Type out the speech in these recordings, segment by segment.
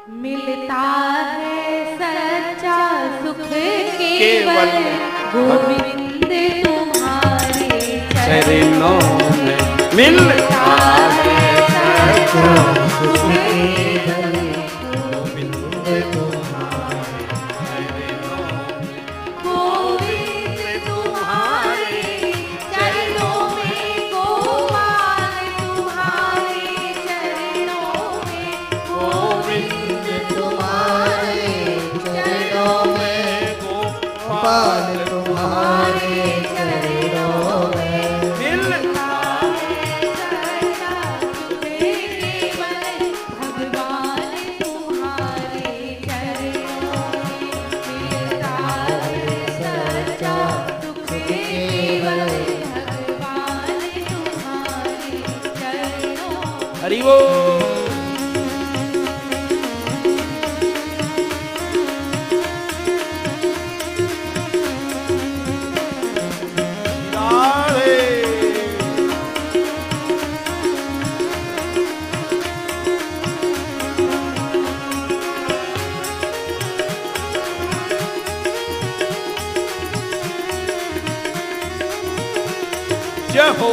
मिलता है सच्चा सुख केवल गोविंद तुम्हारे चरणों में मिलता है सच्चा सुख केवल गोविंद तुम्हारे चरणों में। गोविंद तुम्हारे चरणों में, गोपाल तुम्हारे चरणों में, मिलता भगवान तुम्हारे चरणों में मिलता है सच्चा सुख केवल भगवान तुम्हारे चरणों में। हरि बोल। जय हो।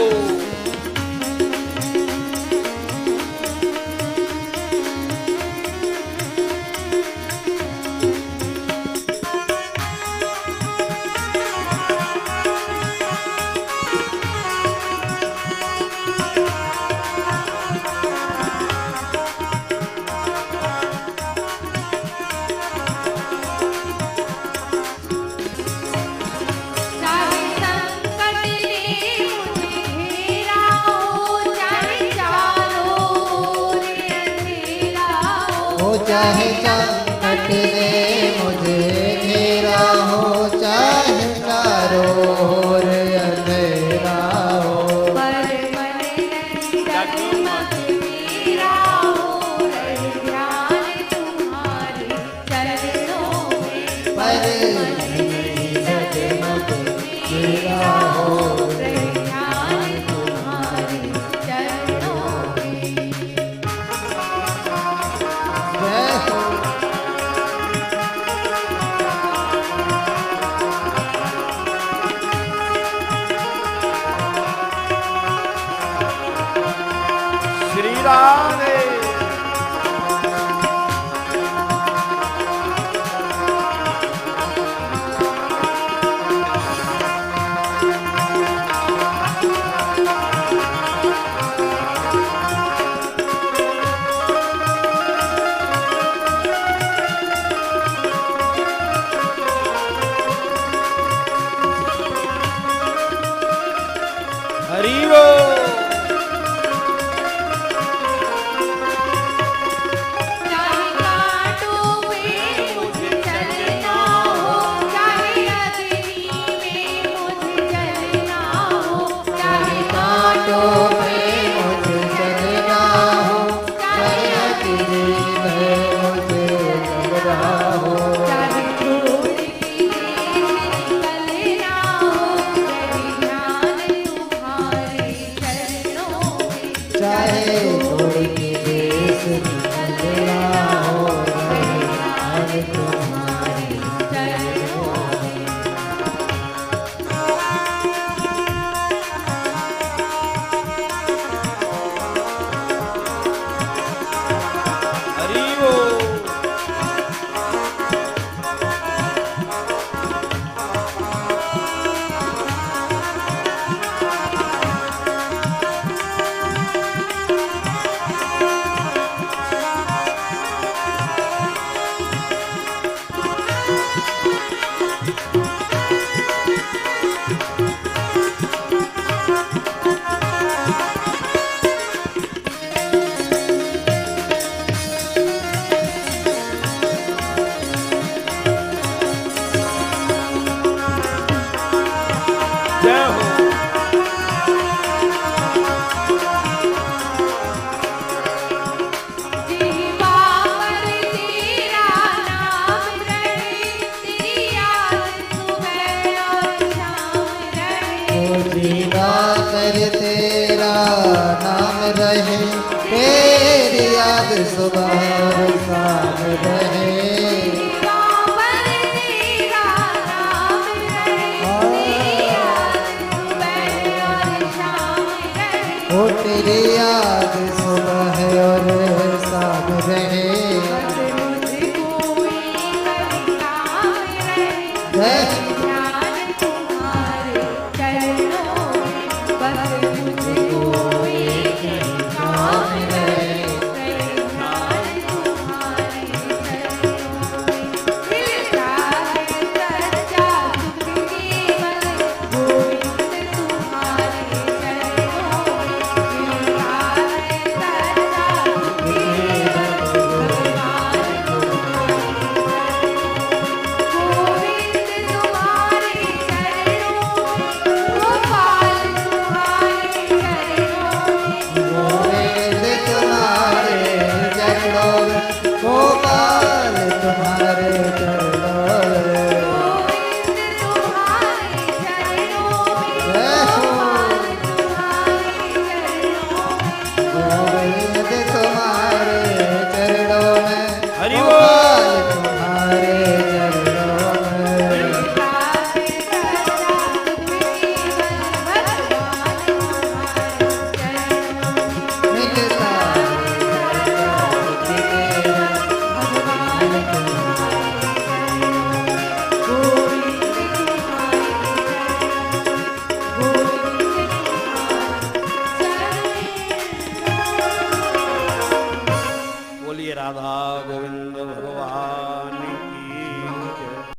चाहे संकट ने मुझे घेरा हो, चाहे चारों ओर अंधेरा हो, पर मन नहीं जगमग मेरा हो, रहे ध्यान तुम्हारे चरणों में। पर नहीं जगमग मेरा हो, रहे ध्यान तुम्हारे चरणों में। जय हो। श्री राधे। हरि बोल। चाहे कांटों पे मुझे चलना हो, चाहे अग्नि में मुझे जलना हो, चाहे कांटों पे मुझे चलना हो, चाहे अग्नि में मुझे जलना हो, चाहे छोड़ के निकलना हो, रहे ध्यान तुम्हारे चरणों में। चाहे छोड़ के देश निकलना हो, रहे ध्यान तुम्हारे चरणों में। हरि बोल। जय हो। जीवा पर तेरा नाम रहे, तेरी याद सुबह और शाम रहे। जीवा कर तेरा नाम रहे, तेरी याद सुबह और शाम हृदय